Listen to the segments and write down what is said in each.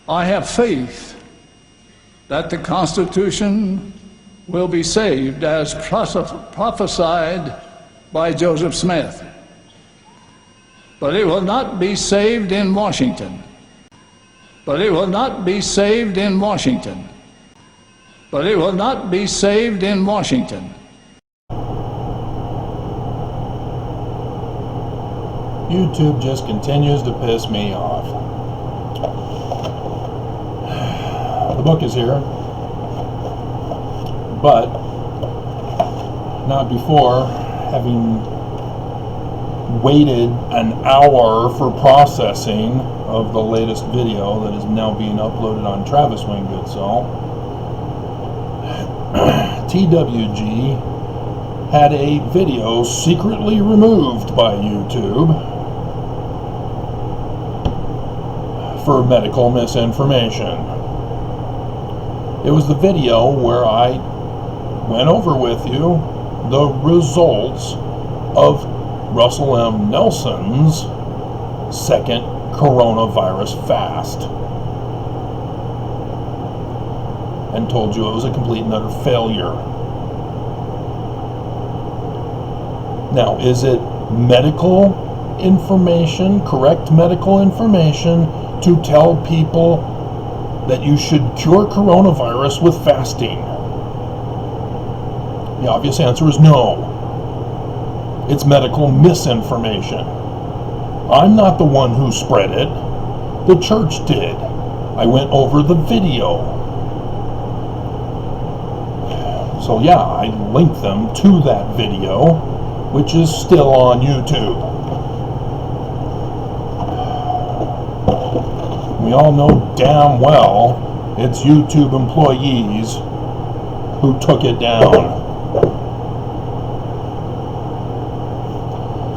I have faith that the Constitution will be saved as prophesied by Joseph Smith. But it will not be saved in Washington. But it will not be saved in Washington. But it will not be saved in Washington. YouTube just continues to piss me off. The book is here, but not before having waited an hour for processing of the latest video that is now being uploaded on Travis Winggoodsoul. TWG had a video secretly removed by YouTube for medical misinformation. It was the video where I went over with you the results of Russell M. Nelson's second coronavirus fast, and told you it was a complete and utter failure. Now, is it medical information, correct medical information, to tell people that you should cure coronavirus with fasting? The obvious answer is no. It's medical misinformation. I'm not the one who spread it. The church did. I went over the video. So yeah, I linked them to that video, which is still on YouTube. We all know damn well it's YouTube employees who took it down.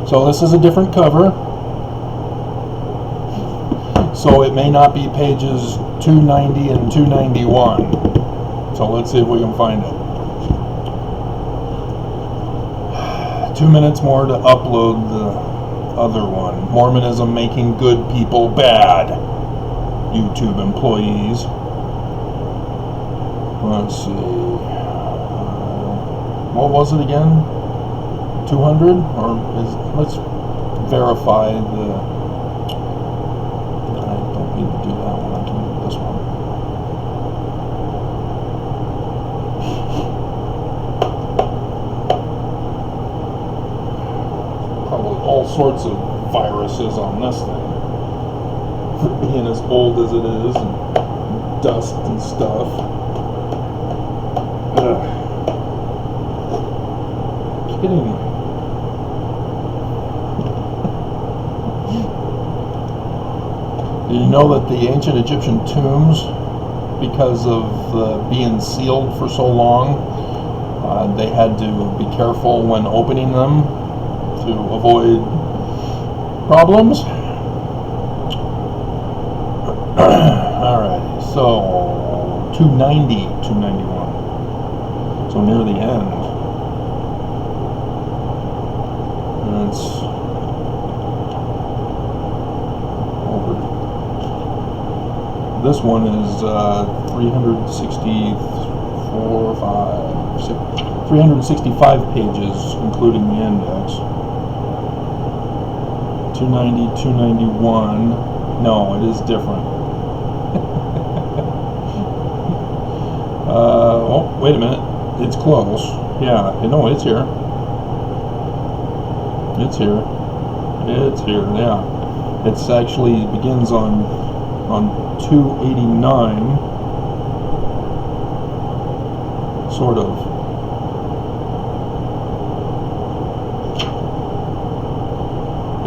So this is a different cover. So it may not be pages 290 and 291. So let's see if we can find it. 2 minutes more to upload the other one. Mormonism making good people bad. YouTube employees. Let's see. What was it again? 200? Or let's verify the. I don't need to do that one. I can do this one. Probably all sorts of viruses on this thing, for being as old as it is, and dust and stuff. Kidding me. Do you know that the ancient Egyptian tombs, because of being sealed for so long, they had to be careful when opening them to avoid problems? Alright, so 290, 291. So near the end. It's over. This one is 365 pages, including the index. 290, 291. No, it is different. Oh, wait a minute. It's close. Yeah, no, it's here. It's here. It's here, yeah. It's actually begins on 289. Sort of.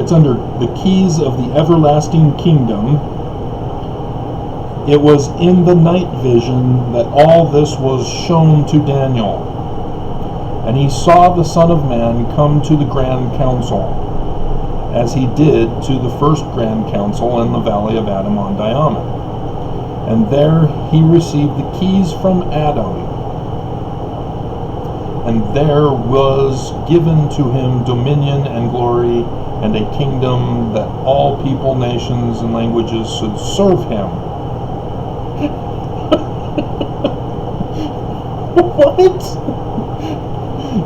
It's under the keys of the everlasting kingdom. It was in the night vision that all this was shown to Daniel. And he saw the Son of Man come to the Grand Council, as he did to the first Grand Council in the Valley of Adam-on-Diamond. And there he received the keys from Adam. And there was given to him dominion and glory, and a kingdom that all people, nations, and languages should serve him. What?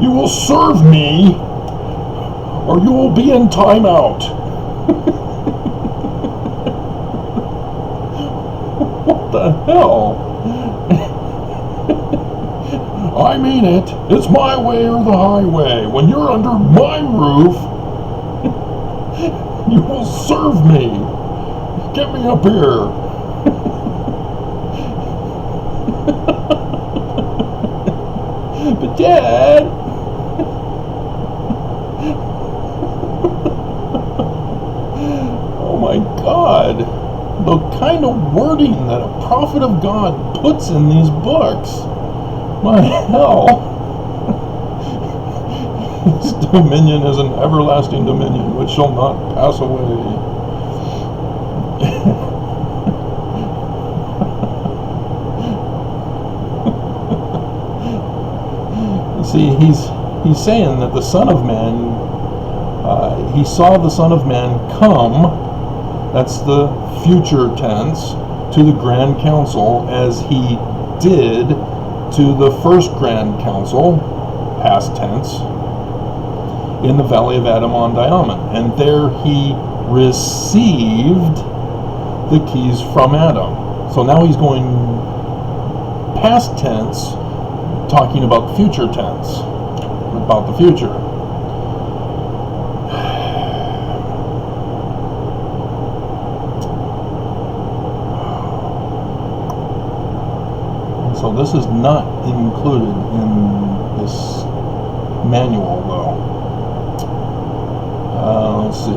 You will serve me, or you will be in timeout. What the hell? I mean it. It's my way or the highway. When you're under my roof, you will serve me. Get me up here. But Dad, oh my God, the kind of wording that a prophet of God puts in these books. My hell. His dominion is an everlasting dominion which shall not pass away. See, he's saying that the Son of Man, he saw the Son of Man come, that's the future tense, to the Grand Council as he did to the first Grand Council, past tense, in the Valley of Adam-on-Diamond. And there he received the keys from Adam. So now he's going past tense, talking about future tense, about the future. So this is not included in this manual, though. Let's see.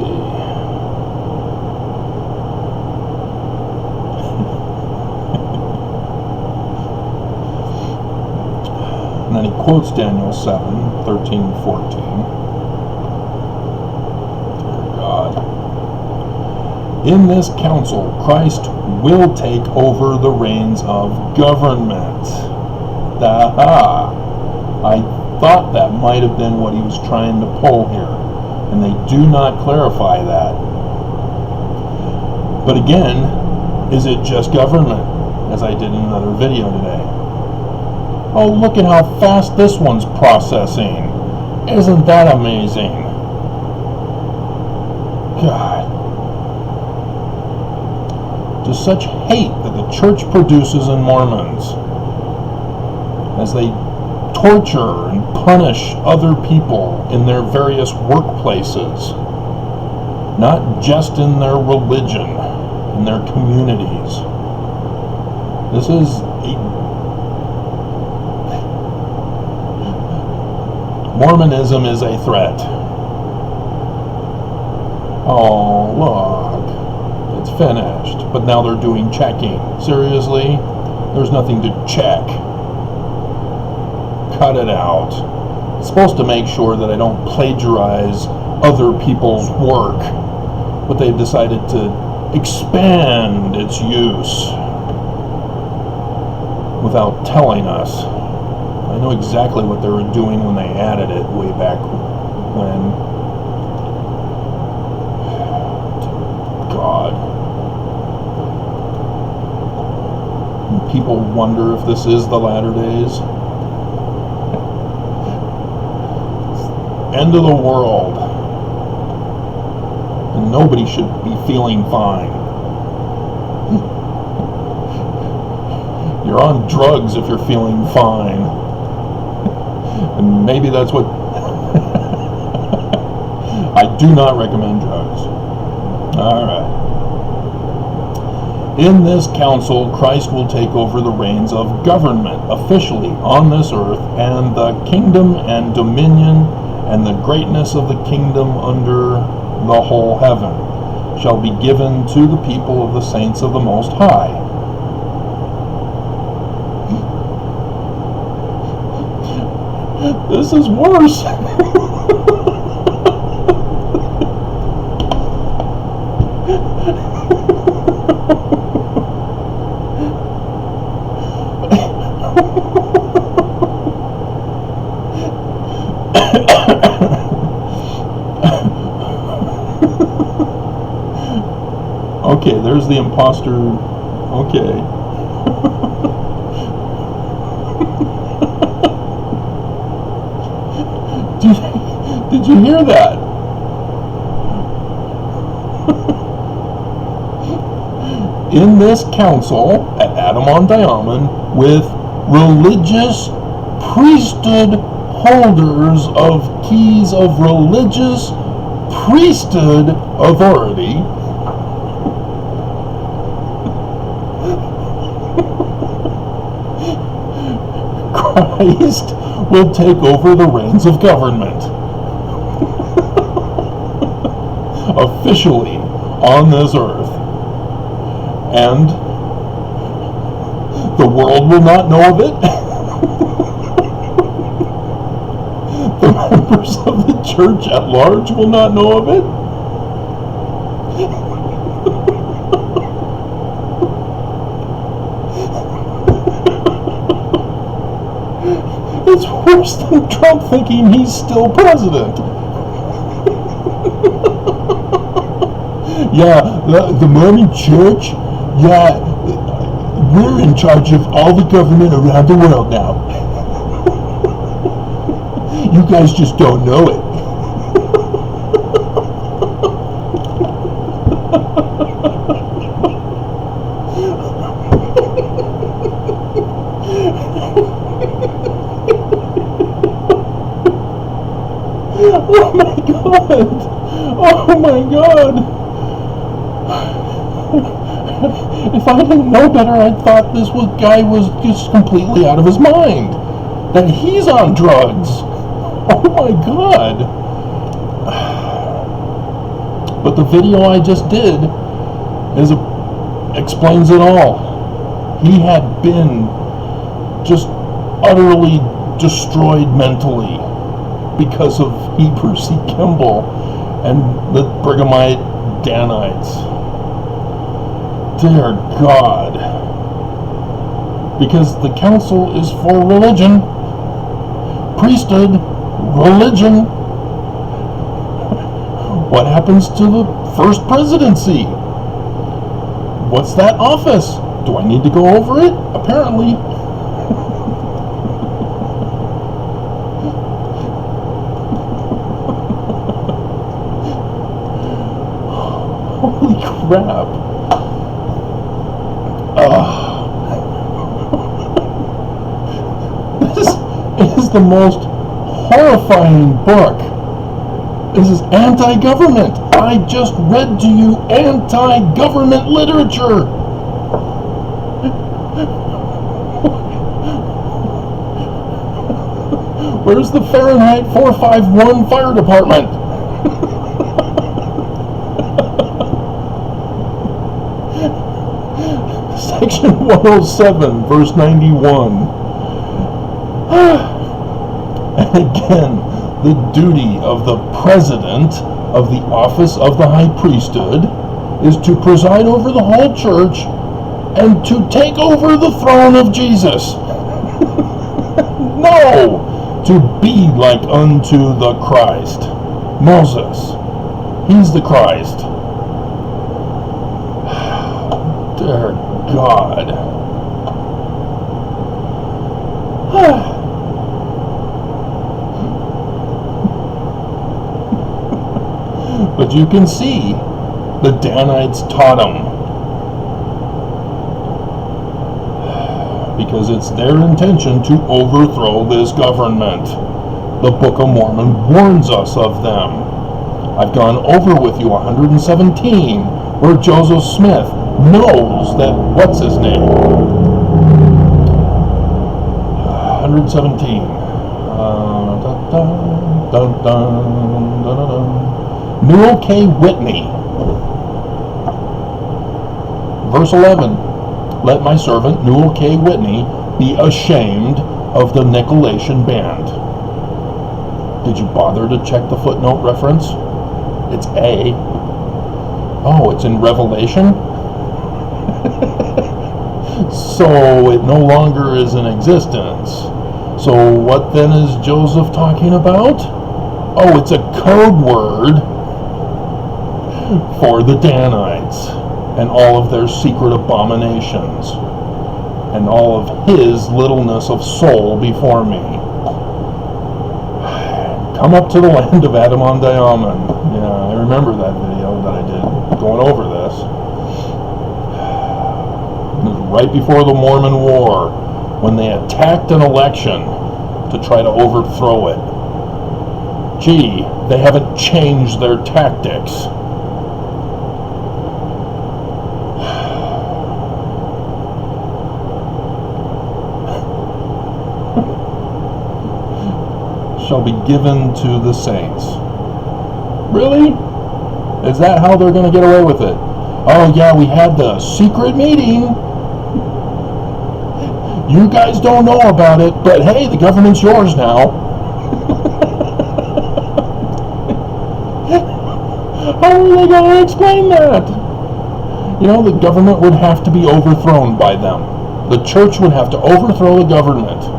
And then he quotes Daniel 7:13-14. Dear God. In this council, Christ will take over the reins of government. Aha! I thought that might have been what he was trying to pull here, and they do not clarify that. But again, is it just government, as I did in another video today? Oh, look at how fast this one's processing. Isn't that amazing? God. Just such hate that the church produces in Mormons as they torture and punish other people in their various workplaces, not just in their religion, in their communities. This is Mormonism is a threat. Oh, look. It's finished. But now they're doing checking. Seriously? There's nothing to check. Cut it out. It's supposed to make sure that I don't plagiarize other people's work. But they've decided to expand its use without telling us. I know exactly what they were doing when they added it way back when. God. And people wonder if this is the latter days. End of the world. And nobody should be feeling fine. You're on drugs if you're feeling fine. And maybe that's what... I do not recommend drugs. Alright. In this council, Christ will take over the reins of government officially on this earth, and the kingdom and dominion and the greatness of the kingdom under the whole heaven shall be given to the people of the saints of the Most High. This is worse. Okay, there's the imposter. Okay. you hear that? In this council at Adam-on-Diamond, with religious priesthood holders of keys of religious priesthood authority, Christ will take over the reins of government. Officially on this earth. And the world will not know of it. The members of the church at large will not know of it. It's worse than Trump thinking he's still president. Yeah, the Mormon church, yeah, we're in charge of all the government around the world now. You guys just don't know it. Oh my God! Oh my God! If I didn't know better, I thought this guy was just completely out of his mind. That he's on drugs. Oh my God! But the video I just did explains it all. He had been just utterly destroyed mentally because of Heber C. Kimball and the Brighamite Danites. Dear God. Because the council is for religion, priesthood, religion. What happens to the first presidency? What's that office? Do I need to go over it? Apparently. Holy crap. This is the most horrifying book. This is anti-government. I just read to you anti-government literature. Where's the Fahrenheit 451 fire department? Section 107, verse 91. And again, the duty of the president of the office of the high priesthood is to preside over the whole church and to take over the throne of Jesus. No! To be like unto the Christ. Moses. He's the Christ. Dear God. But you can see the Danites taught them. Because it's their intention to overthrow this government. The Book of Mormon warns us of them. I've gone over with you 117, where Joseph Smith knows that, what's his name? 117. Newell K. Whitney. Verse 11. Let my servant Newell K. Whitney be ashamed of the Nicolaitan band. Did you bother to check the footnote reference? It's A. Oh, it's in Revelation? So it no longer is in existence. So what then is Joseph talking about? Oh, it's a code word for the Danites and all of their secret abominations and all of his littleness of soul before me. come up to the land of Adam-on-Diamond. Yeah, I remember that video that I did going over this. It was right before the Mormon War, when they attacked an election to try to overthrow it. Gee, they haven't changed their tactics. Shall be given to the saints. Really? Is that how they're going to get away with it? Oh yeah, we had the secret meeting. You guys don't know about it, but hey, the government's yours now. How are they going to explain that? You know, the government would have to be overthrown by them. The church would have to overthrow the government.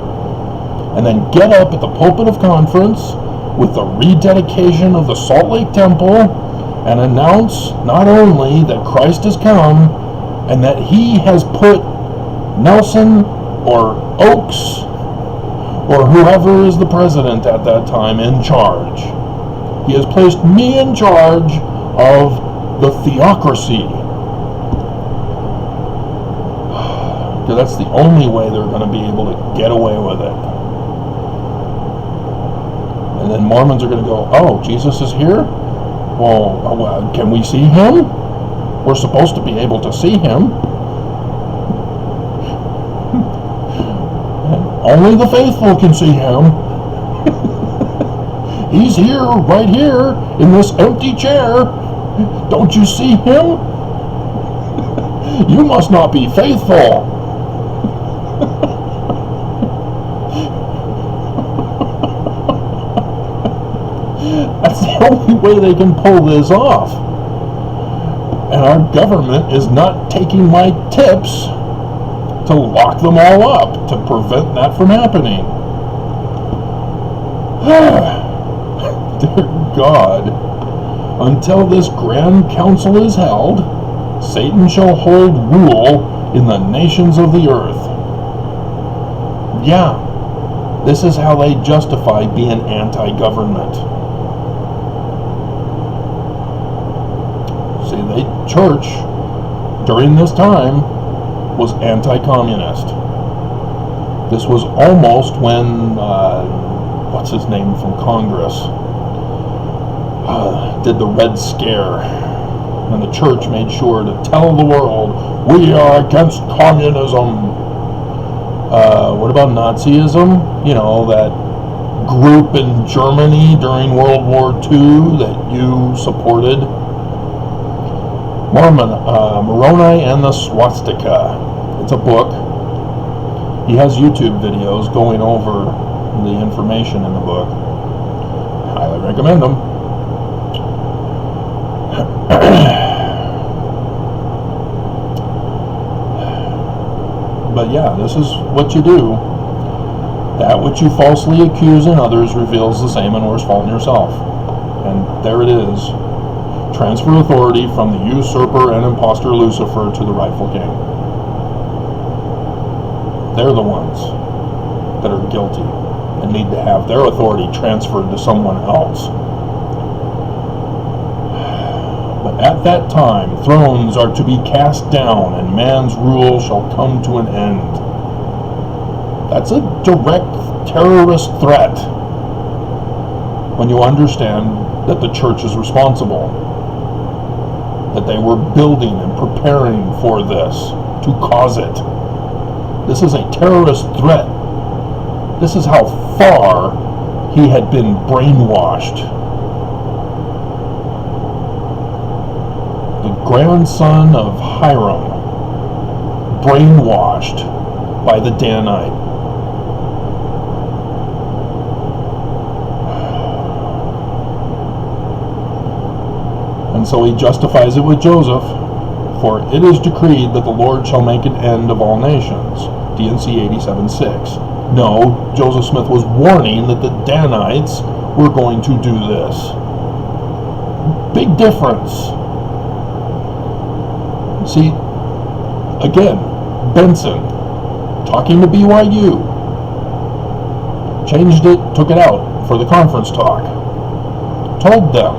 And then get up at the pulpit of conference with the rededication of the Salt Lake Temple and announce not only that Christ has come and that he has put Nelson or Oaks or whoever is the president at that time in charge. He has placed me in charge of the theocracy. Because that's the only way they're going to be able to get away with it. And then Mormons are going to go, oh, Jesus is here? Well, can we see him? We're supposed to be able to see him. And only the faithful can see him. He's here, right here, in this empty chair. Don't you see him? You must not be faithful. That's the only way they can pull this off. And our government is not taking my tips to lock them all up, to prevent that from happening. Dear God, until this grand council is held, Satan shall hold rule in the nations of the earth. Yeah, this is how they justify being anti-government. See, the church, during this time, was anti-communist. This was almost when, what's his name from Congress, did the Red Scare. And the church made sure to tell the world, we are against communism. What about Nazism? You know, that group in Germany during World War II that you supported. Moroni and the Swastika. It's a book. He has YouTube videos going over the information in the book. Highly recommend them. But yeah, this is what you do. That which you falsely accuse in others reveals the same and worse fault in yourself. And there it is. Transfer authority from the usurper and impostor Lucifer to the rightful king. They're the ones that are guilty and need to have their authority transferred to someone else. But at that time, thrones are to be cast down and man's rule shall come to an end. That's a direct terrorist threat when you understand that the church is responsible. That they were building and preparing for this to cause it. This is a terrorist threat. This is how far he had been brainwashed. The grandson of Hiram, brainwashed by the Danite. And so he justifies it with Joseph, for it is decreed that the Lord shall make an end of all nations. D&C 87:6. No, Joseph Smith was warning that the Danites were going to do this. Big difference. See, again, Benson, talking to BYU, changed it, took it out. for the conference talk, told them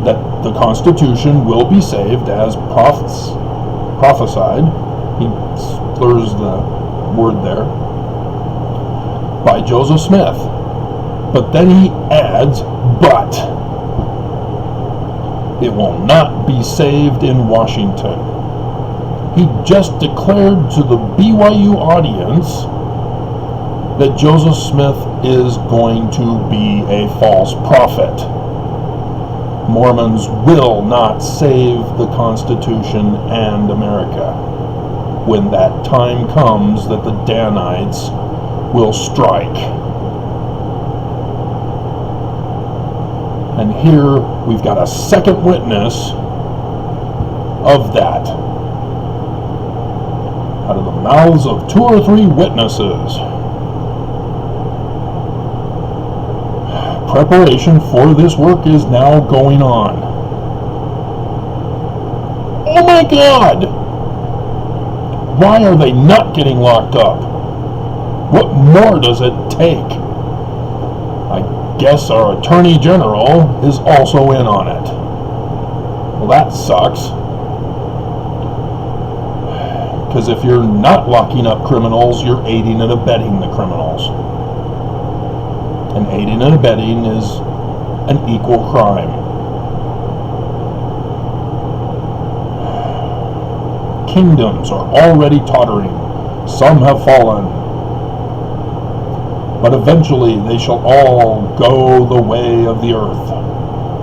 that the Constitution will be saved as prophesied, he slurs the word there, by Joseph Smith. But then he adds, but it will not be saved in Washington. He just declared to the BYU audience that Joseph Smith is going to be a false prophet. Mormons will not save the Constitution and America when that time comes that the Danites will strike. And here we've got a second witness of that. Out of the mouths of 2 or 3 witnesses. Preparation for this work is now going on. Oh my God! Why are they not getting locked up? What more does it take? I guess our Attorney General is also in on it. Well, that sucks. Because if you're not locking up criminals, you're aiding and abetting the criminals. And aiding and abetting is an equal crime. Kingdoms are already tottering. Some have fallen. But eventually they shall all go the way of the earth,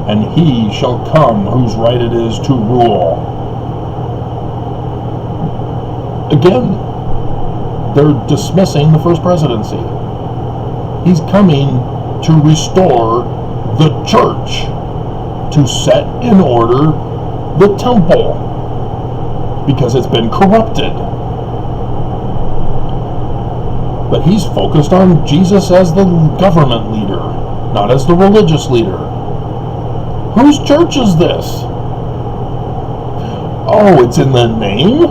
and he shall come whose right it is to rule. Again, they're dismissing the first presidency. He's coming to restore the church, to set in order the temple, because it's been corrupted. But he's focused on Jesus as the government leader, not as the religious leader. Whose church is this? Oh, it's in the name?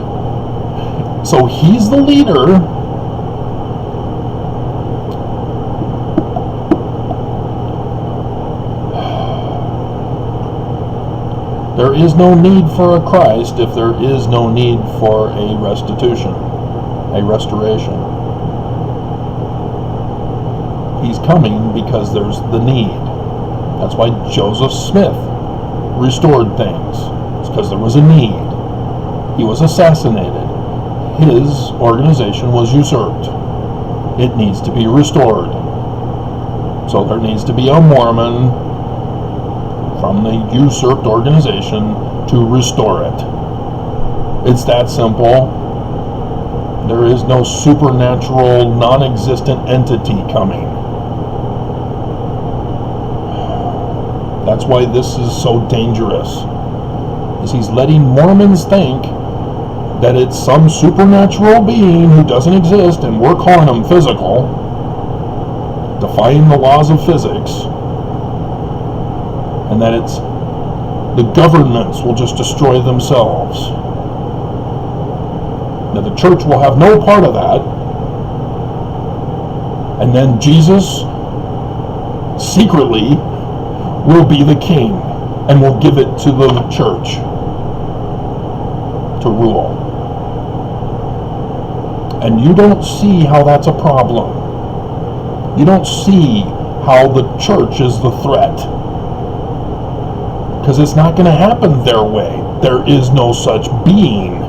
So he's the leader. There is no need for a Christ if there is no need for a restitution, a restoration. He's coming because there's the need. That's why Joseph Smith restored things. It's because there was a need. He was assassinated. His organization was usurped. It needs to be restored. So there needs to be a Mormon from the usurped organization to restore it. It's that simple. There is no supernatural, non-existent entity coming. That's why this is so dangerous. Is he's letting Mormons think that it's some supernatural being who doesn't exist, and we're calling him physical, defying the laws of physics, and that it's the governments will just destroy themselves. Now the church will have no part of that, and then Jesus secretly will be the king and will give it to the church to rule. And you don't see how that's a problem. You don't see how the church is the threat. Because it's not going to happen their way. There is no such being.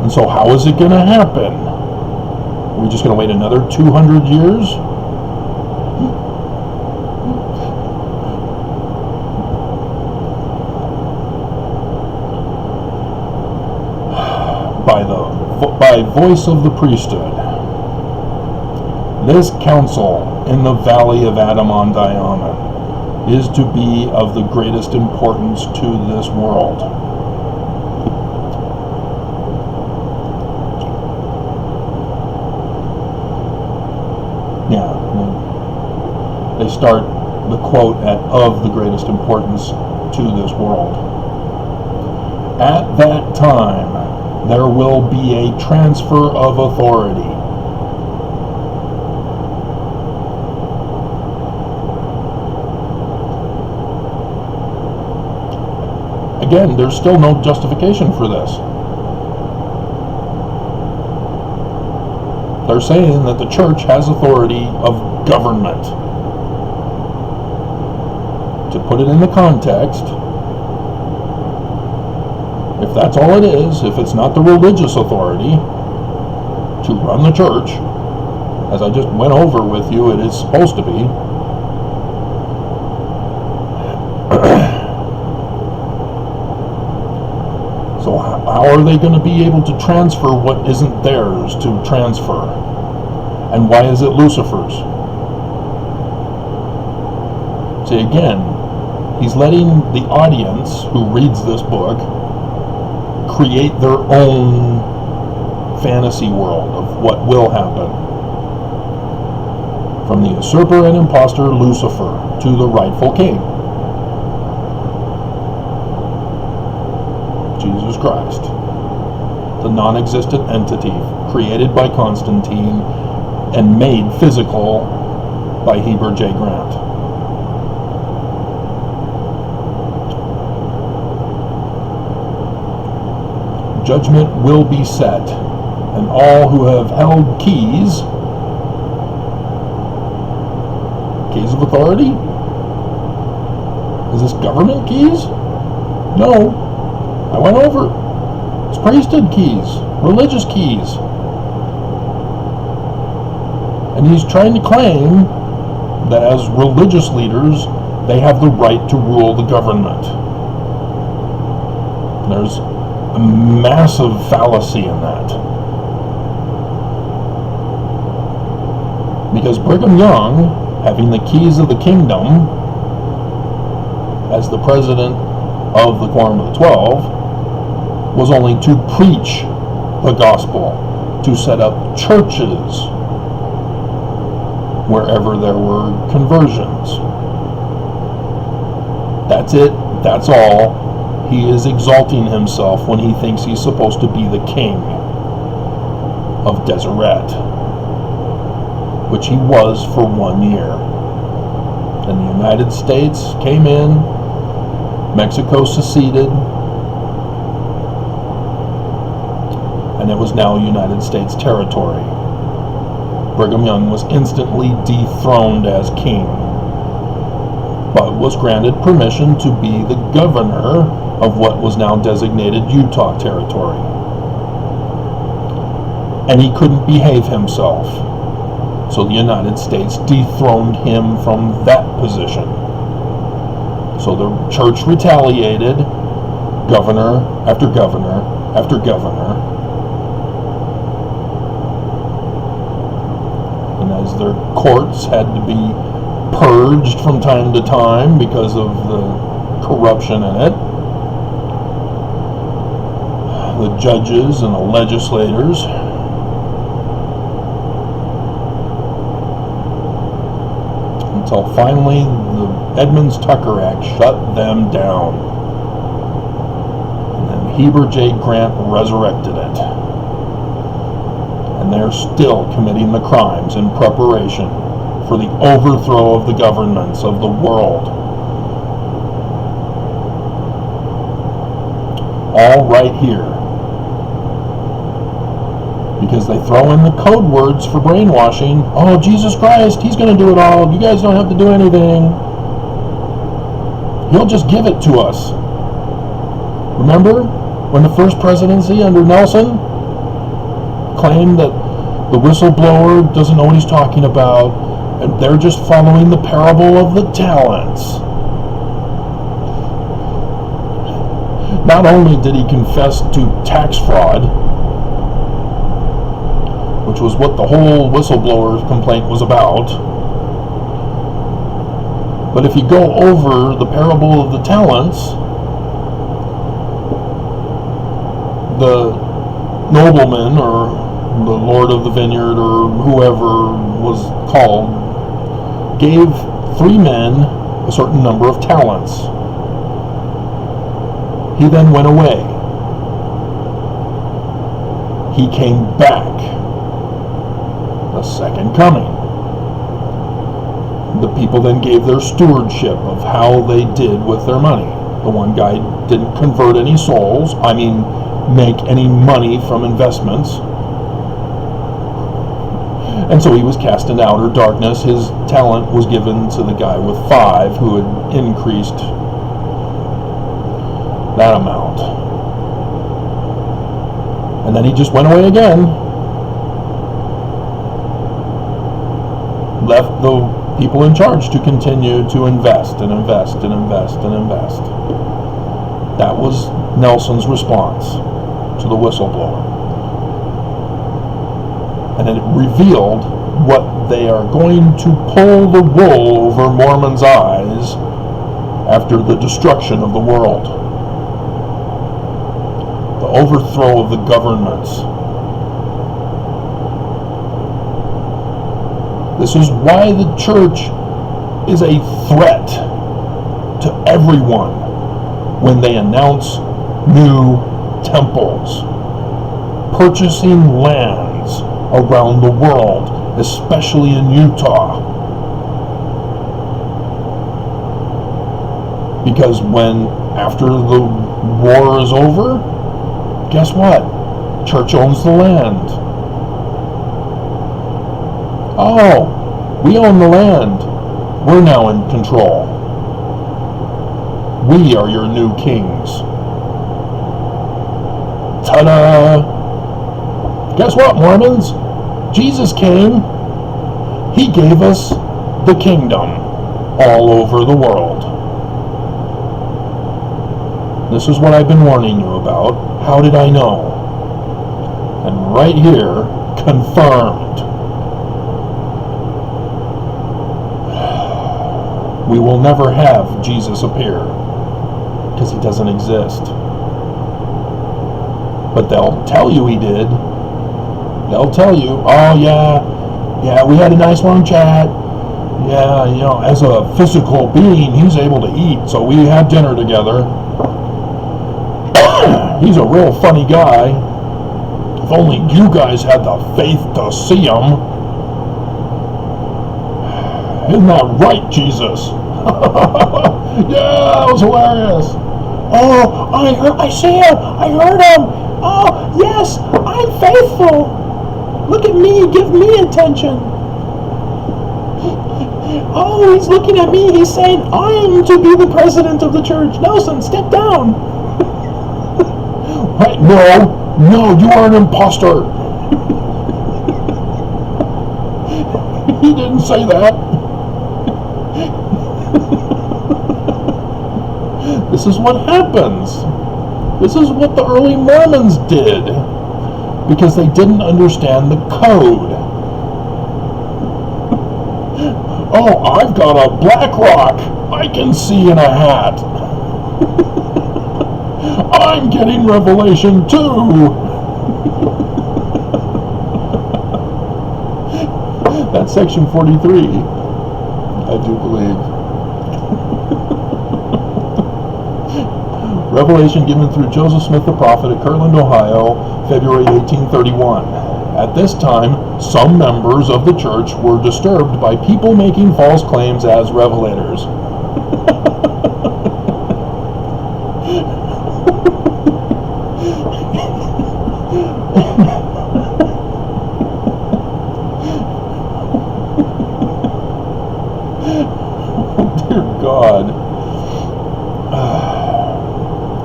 And so how is it going to happen? Are we just going to wait another 200 years? By voice of the priesthood, this council in the valley of Adam-on-Diamond is to be of the greatest importance to this world. Yeah, they start the quote at "of the greatest importance to this world." At that time, there will be a transfer of authority. again, there's still no justification for this. They're saying that the church has authority of government. To put it in the context, if that's all it is, if it's not the religious authority to run the church, as I just went over with you, it is supposed to be. So how are they going to be able to transfer what isn't theirs to transfer? And why is it Lucifer's? See, again, he's letting the audience who reads this book create their own fantasy world of what will happen. From the usurper and impostor Lucifer to the rightful king, Jesus Christ, the non-existent entity created by Constantine and made physical by Heber J. Grant. Judgment will be set, and all who have held keys of authority? Is this government keys? No. I went over. It's priesthood keys, religious keys. And he's trying to claim that as religious leaders, they have the right to rule the government. And there's a massive fallacy in that. Because Brigham Young, having the keys of the kingdom as the president of the Quorum of the 12, was only to preach the gospel, to set up churches wherever there were conversions. That's it. That's all. He is exalting himself when he thinks he's supposed to be the king of Deseret, which he was for 1 year. Then the United States came in, Mexico seceded, and it was now United States territory. Brigham Young was instantly dethroned as king, but was granted permission to be the governor of what was now designated Utah territory. And he couldn't behave himself, so the United States dethroned him from that position. So the church retaliated, governor after governor after governor. And as their courts had to be purged from time to time because of the corruption in it, the judges and the legislators until finally the Edmunds-Tucker Act shut them down. And then Heber J. Grant resurrected it. And they're still committing the crimes in preparation for the overthrow of the governments of the world. All right here. Because they throw in the code words for brainwashing. Oh, Jesus Christ, he's going to do it all. You guys don't have to do anything. He'll just give it to us. Remember when the first presidency under Nelson claimed that the whistleblower doesn't know what he's talking about, and they're just following the parable of the talents. Not only did he confess to tax fraud, which was what the whole whistleblower complaint was about, but if you go over the parable of the talents, the nobleman or the lord of the vineyard or whoever was called gave 3 men a certain number of talents. He then went away. He came back. The second coming. The people then gave their stewardship of how they did with their money. The one guy didn't convert any souls. I mean, make any money from investments. And so he was cast into outer darkness. His talent was given to the guy with 5 who had increased that amount. And then he just went away again. Left the people in charge to continue to invest and invest and invest and invest. That was Nelson's response to the whistleblower. And it revealed what they are going to pull the wool over Mormons' eyes after the destruction of the world. The overthrow of the governments. This is why the church is a threat to everyone when they announce new temples, purchasing lands around the world, especially in Utah. Because after the war is over, guess what? Church owns the land. Oh, we own the land. We're now in control. We are your new kings. Ta-da! Guess what, Mormons? Jesus came. He gave us the kingdom all over the world. This is what I've been warning you about. How did I know? And right here, confirmed. We will never have Jesus appear because he doesn't exist. But they'll tell you he did. They'll tell you, oh yeah, we had a nice long chat. Yeah, as a physical being, he's able to eat, so we had dinner together. He's a real funny guy. If only you guys had the faith to see him. Isn't that right, Jesus? Yeah, that was hilarious. Oh, I see him. I heard him. Oh, yes, I'm faithful. Look at me. Give me attention. Oh, he's looking at me. He's saying, I'm to be the president of the church. Nelson, step down. Right? No, you are an imposter. He didn't say that. This is what happens. This is what the early Mormons did because they didn't understand the code. Oh, I've got a black rock I can see in a hat. I'm getting revelation too. That's section 43, I do believe. Revelation given through Joseph Smith the prophet at Kirtland, Ohio, February 1831. At this time, some members of the church were disturbed by people making false claims as revelators. Dear God.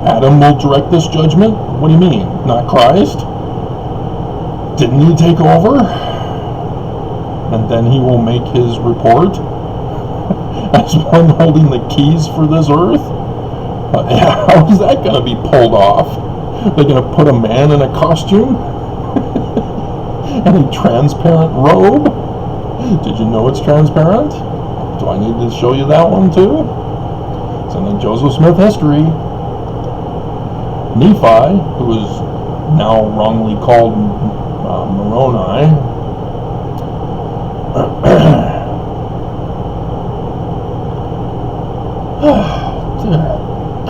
Adam will direct this judgment? What do you mean? Not Christ? Didn't he take over? And then he will make his report as one holding the keys for this earth? How is that going to be pulled off? They're going to put a man in a costume? And a transparent robe? Did you know it's transparent? Do I need to show you that one too? It's in the Joseph Smith history. Nephi, who is now wrongly called Moroni, dear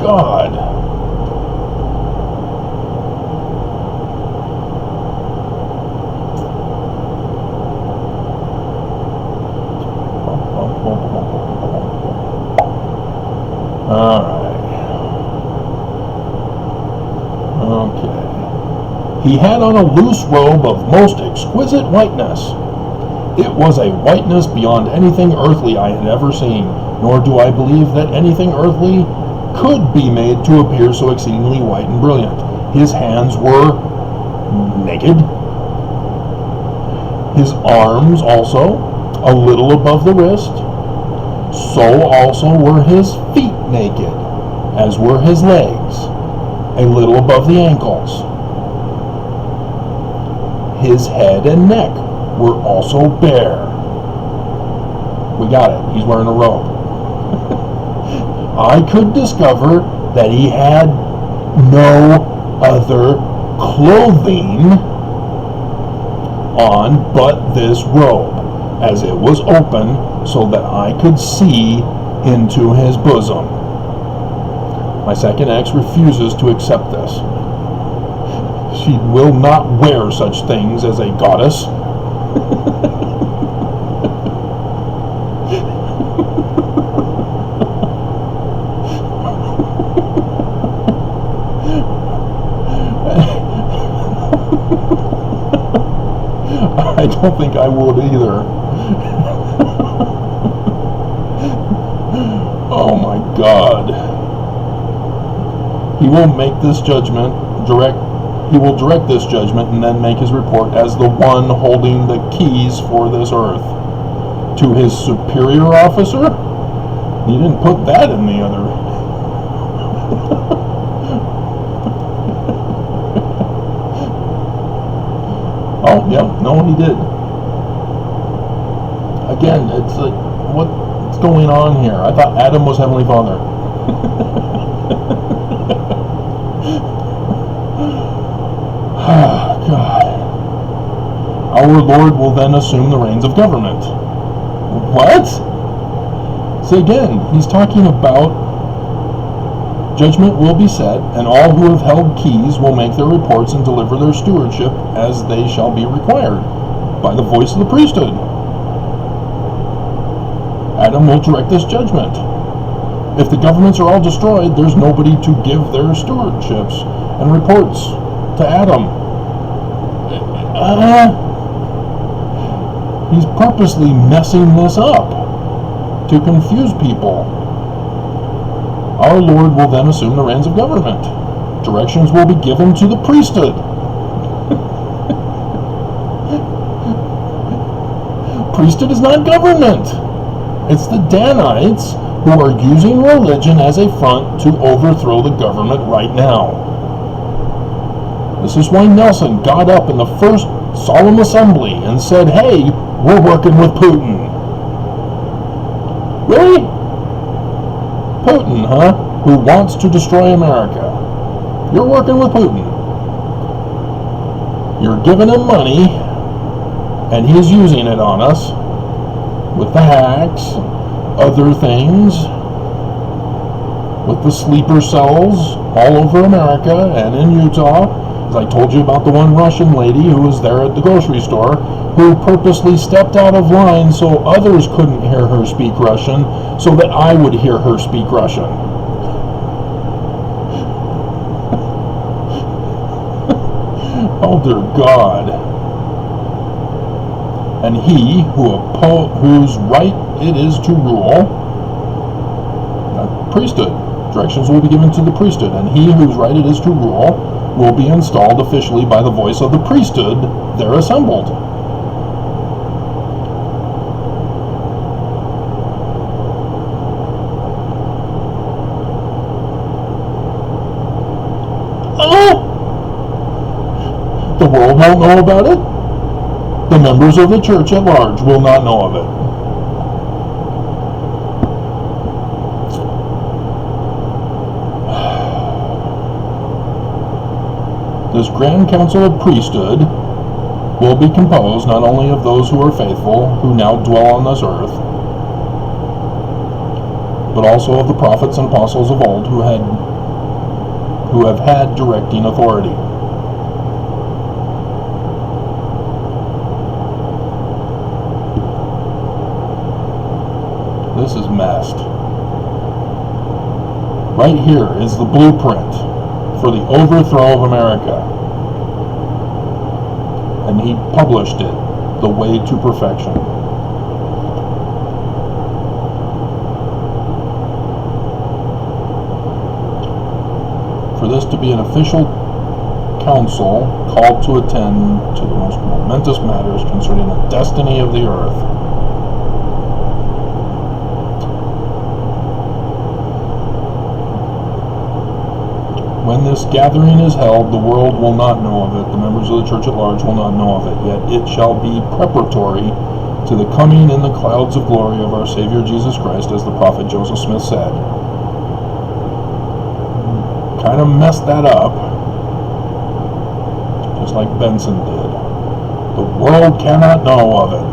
God. All right. He had on a loose robe of most exquisite whiteness. It was a whiteness beyond anything earthly I had ever seen, nor do I believe that anything earthly could be made to appear so exceedingly white and brilliant. His hands were naked. His arms also, a little above the wrist. So also were his feet naked, as were his legs, a little above the ankles. His head and neck were also bare. We got it. He's wearing a robe. I could discover that he had no other clothing on but this robe, as it was open so that I could see into his bosom. My second ex refuses to accept this. She will not wear such things as a goddess. I don't think I would either. Oh my God. He will make this judgment, he will direct this judgment and then make his report as the one holding the keys for this earth. To his superior officer? He didn't put that in the other. Oh, yeah, no, he did. Again, it's like, what's going on here? I thought Adam was Heavenly Father. God. Our Lord will then assume the reins of government. What? So again, he's talking about judgment will be set, and all who have held keys will make their reports and deliver their stewardship as they shall be required, by the voice of the priesthood. Adam will direct this judgment. If the governments are all destroyed, there's nobody to give their stewardships and reports to Adam. He's purposely messing this up to confuse people. Our Lord will then assume the reins of government. Directions will be given to the priesthood. Priesthood is not government. It's the Danites who are using religion as a front to overthrow the government right now. This is why Nelson got up in the first solemn assembly and said, hey, we're working with Putin. Really? Putin, huh? Who wants to destroy America. You're working with Putin. You're giving him money, and he's using it on us with the hacks, other things, with the sleeper cells all over America and in Utah. As I told you about the one Russian lady who was there at the grocery store who purposely stepped out of line so others couldn't hear her speak Russian, so that I would hear her speak Russian. Oh dear God. And he whose right it is to rule, priesthood. Directions will be given to the priesthood, and he whose right it is to rule will be installed officially by the voice of the priesthood there assembled. Oh! The world won't know about it. The members of the church at large will not know of it. This Grand Council of Priesthood will be composed not only of those who are faithful, who now dwell on this earth, but also of the prophets and apostles of old who have had directing authority. This is messed. Right here is the blueprint for the overthrow of America. and he published it, The Way to Perfection. For this to be an official council called to attend to the most momentous matters concerning the destiny of the earth. When this gathering is held, the world will not know of it, the members of the church at large will not know of it, yet it shall be preparatory to the coming in the clouds of glory of our Savior Jesus Christ, as the prophet Joseph Smith said. Kind of messed that up, just like Benson did. The world cannot know of it.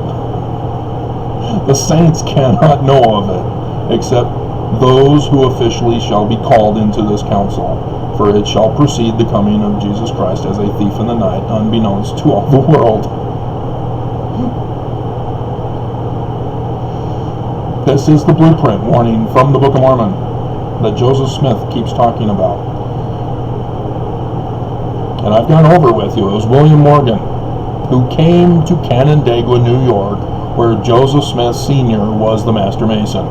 The saints cannot know of it, except those who officially shall be called into this council. For it shall precede the coming of Jesus Christ as a thief in the night, unbeknownst to all the world. This is the blueprint warning from the Book of Mormon that Joseph Smith keeps talking about. And I've gone over with you. It was William Morgan who came to Canandaigua, New York, where Joseph Smith Sr. was the Master Mason.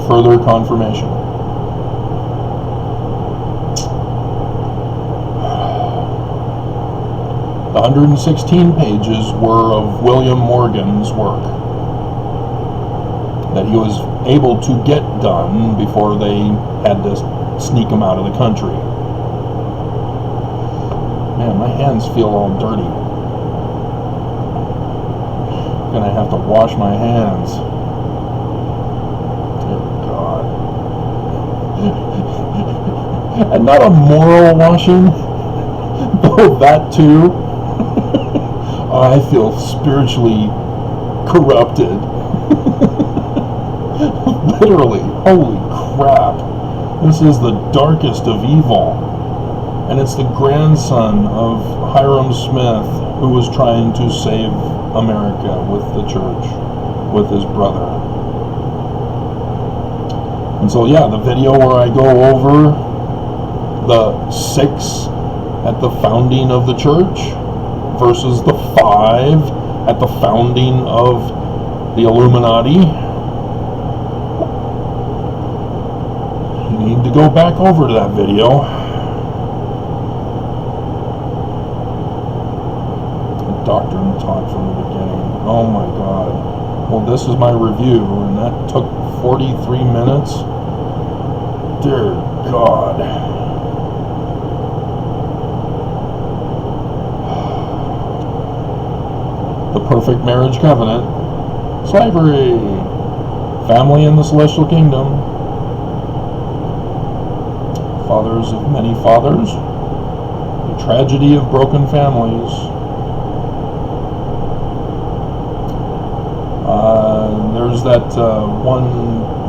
Further confirmation. The 116 pages were of William Morgan's work that he was able to get done before they had to sneak him out of the country. Man, my hands feel all dirty. I'm gonna have to wash my hands. And not a moral washing, though that too. I feel spiritually corrupted. Literally, holy crap. This is the darkest of evil. And it's the grandson of Hiram Smith who was trying to save America with the church, with his brother. And so yeah, the video where I go over the 6 at the founding of the church versus the 5 at the founding of the Illuminati. You need to go back over to that video. The doctrine taught from the beginning. Oh my God. Well, this is my review, and that took 43 minutes. Dear God. The perfect marriage covenant, slavery, family in the celestial kingdom, fathers of many fathers, the tragedy of broken families, there's that one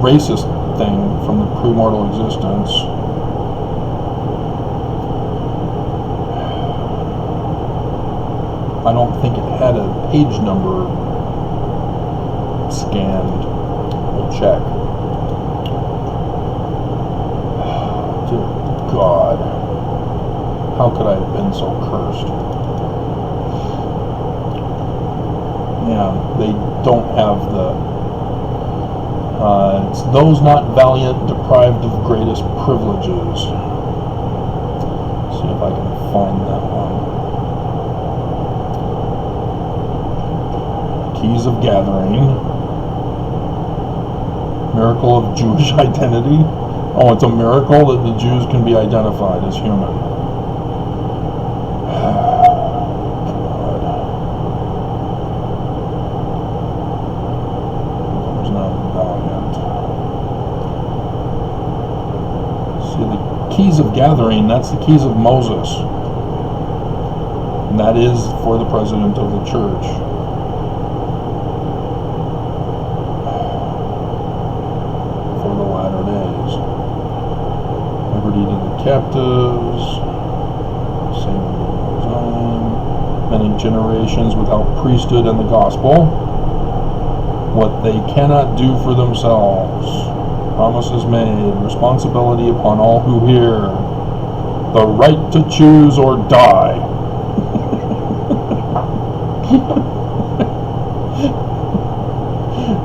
racist thing from the premortal existence. I don't think it had a page number scanned. We'll check. Dear God. How could I have been so cursed? Yeah, they don't have the... it's those not valiant, deprived of greatest privileges. Let's see if I can find that one. Keys of Gathering. Miracle of Jewish Identity. Oh, it's a miracle that the Jews can be identified as human. God. Those not valiant. See, the Keys of Gathering, that's the keys of Moses. And that is for the president of the church. Captives, same goes on. Many generations without priesthood and the gospel. What they cannot do for themselves. Promises made. Responsibility upon all who hear. the right to choose or die.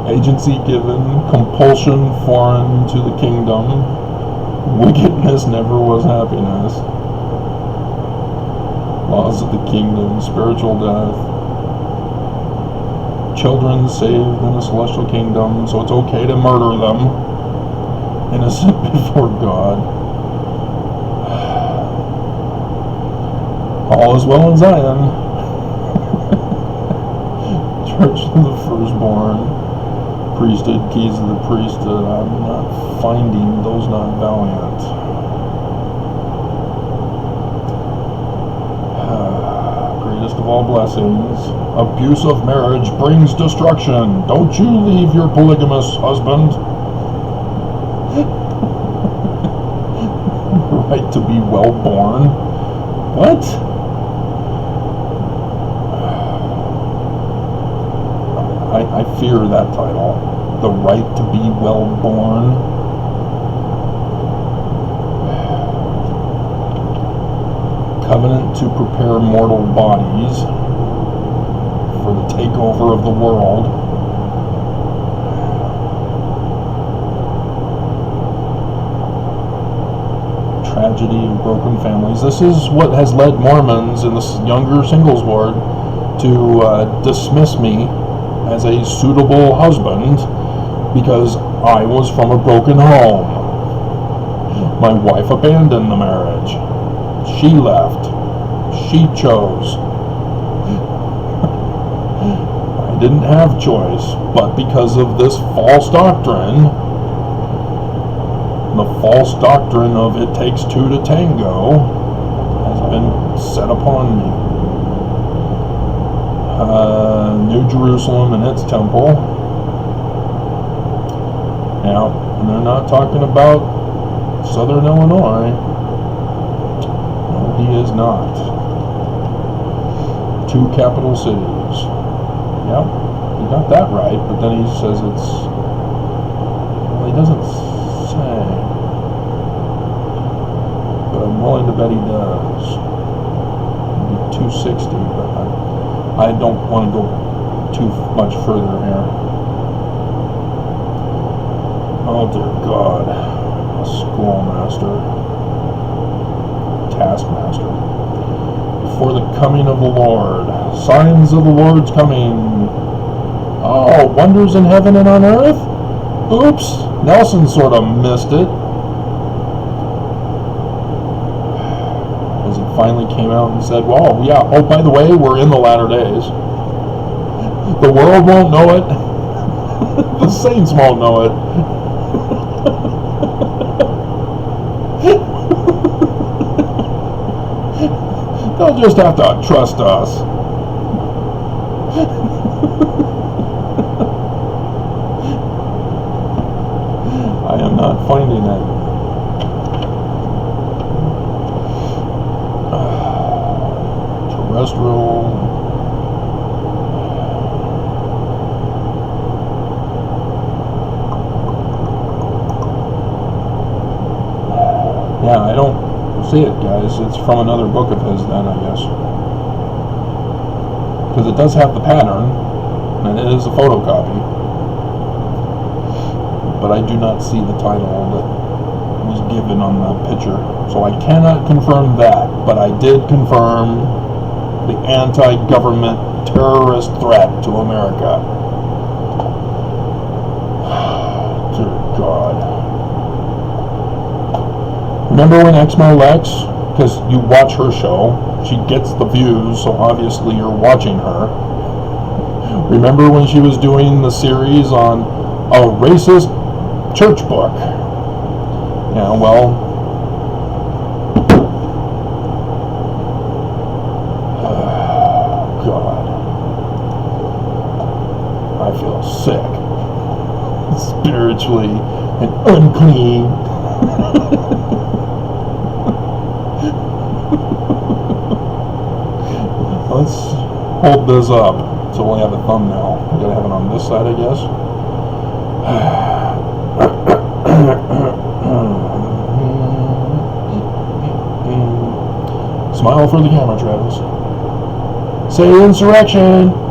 Agency given, compulsion foreign to the kingdom, wickedness never was happiness. Laws of the kingdom, spiritual death, children saved in the celestial kingdom, so it's okay to murder them, innocent before God. All is well in Zion. Church of the firstborn, priesthood, keys of the priesthood. I'm not finding those not valiant. Greatest of all blessings. Abuse of marriage brings destruction. Don't you leave your polygamous husband. Right to be well born. What? I fear that title. The right to be well born. Covenant to prepare mortal bodies for the takeover of the world. Tragedy of broken families. This is what has led Mormons in the younger singles ward to dismiss me as a suitable husband because I was from a broken home. My wife abandoned the marriage. She left. She chose. I didn't have choice, but because of this false doctrine, the false doctrine of it takes two to tango has been set upon me. New Jerusalem and its temple. Now, they're not talking about Southern Illinois. No, he is not. 2 capital cities. Yep, he got that right, but then he says it's... Well, he doesn't say. But I'm willing to bet he does. Maybe 260, but I don't want to go too much further here. Oh dear God. A schoolmaster. Taskmaster. Before the coming of the Lord. Signs of the Lord's coming. Oh, wonders in heaven and on earth? Oops. Nelson sort of missed it. As it finally came out and said, well, yeah, oh, by the way, we're in the latter days. The world won't know it. The saints won't know it. They'll just have to trust us. I am not finding it. Terrestrial. Yeah, I don't see it, guys. It's from another book of his then, I guess. Because it does have the pattern, and it is a photocopy. But I do not see the title that was given on the picture. So I cannot confirm that, but I did confirm the anti-government terrorist threat to America. Dear God. Remember when Exmo Lex, because you watch her show, she gets the views, so obviously you're watching her. Remember when she was doing the series on a racist church book? Yeah, well, God, I feel sick, spiritually and unclean. Let's hold this up so we'll have a thumbnail. We gotta have it on this side, I guess. Smile for the camera, Travis. Say insurrection!